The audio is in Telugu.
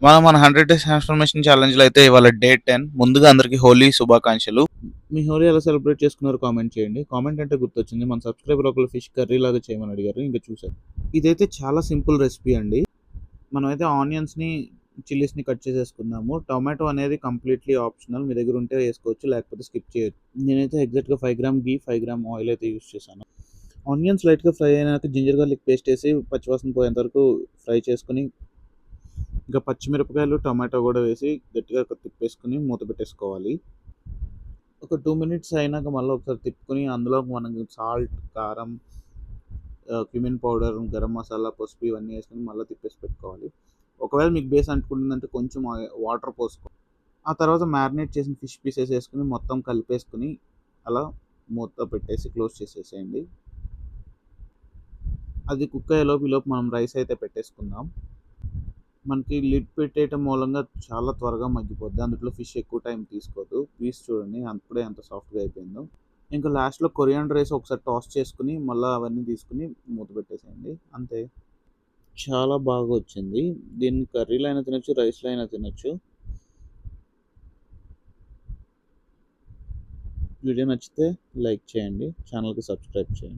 మన 100 డేస్ ట్రాన్స్ఫర్మేషన్ ఛాలెంజ్‌లో అయితే ఇవాళ డే 10. ముందుగా అందరికి హోలీ శుభాకాంక్షలు. మీ హోలీ ఎలా సెలబ్రేట్ చేసుకున్నారో కామెంట్ చేయండి. కామెంట్ అంటే గుర్తొచ్చింది. మన సబ్స్క్రైబర్ ఒకళ్ళు ఫిష్ కర్రీ లాగా చేయమని అడిగారు. ఇంక చూసాను. ఇదైతే చాలా సింపుల్ రెసిపీ అండి. మనమైతే ఆనియన్స్‌ని, చిల్లీస్‌ని కట్ చేసేసుకుందాము. టొమాటో అనేది కంప్లీట్‌లీ ఆప్షనల్. మీ దగ్గర ఉంటే వేసుకోవచ్చు. లేకపోతే స్కిప్ చేయొచ్చు. నేనైతే ఎగ్జాక్ట్‌గా 5 గ్రామ్ ఘీ, 5 గ్రామ్ ఆయిల్ అయితే యూజ్ చేశాను. ఆనియన్స్ లైట్‌గా ఫ్రై అయినాక జింజర్ గార్లిక్ పేస్ట్ ఏసి పచ్చివాసన పోయేంత వరకు ఫ్రై చేసుకొని, ఇంకా పచ్చిమిరపకాయలు, టమాటో కూడా వేసి గట్టిగా తిప్పేసుకొని మూత పెట్టేసుకోవాలి. ఒక 2 మినిట్స్ అయినాక మళ్ళీ ఒకసారి తిప్పుకొని అందులో మనం సాల్ట్, కారం, క్యుమిన్ పౌడర్, గరం మసాలా, పసుపు ఇవన్నీ వేసుకొని మళ్ళీ తిప్పేసి పెట్టుకోవాలి. ఒకవేళ మీకు బేస్ అంటుకుంటుందంటే కొంచెం వాటర్ పోసుకో. ఆ తర్వాత మ్యారినేట్ చేసిన ఫిష్ పీసెస్ వేసుకొని మొత్తం కలిపేసుకొని అలా మూత పెట్టేసి క్లోజ్ చేసేసేయండి. అది కుక్ అయ్యేలోపు ఈలోపు మనం రైస్ అయితే పెట్టేసుకుందాం. మనకి లిడ్ పెట్టేయటం మూలంగా చాలా త్వరగా మగ్గిపోద్ది. అందులో ఫిష్ ఎక్కువ టైం తీసుకోదు. పీస్ చూడండి అప్పుడే ఎంత సాఫ్ట్‌గా అయిపోయిందో. ఇంకా లాస్ట్‌లో కొరియాండర్ ఏసి ఒకసారి టాస్ చేసుకొని మళ్ళీ అవన్నీ తీసుకొని మూత పెట్టేసేయండి. అంతే. చాలా బాగా వచ్చింది. దీన్ని కర్రీలో అయినా తినొచ్చు, రైస్‌లో అయినా తినొచ్చు. వీడియో నచ్చితే లైక్ చేయండి. ఛానల్‌కి సబ్స్క్రైబ్ చేయండి.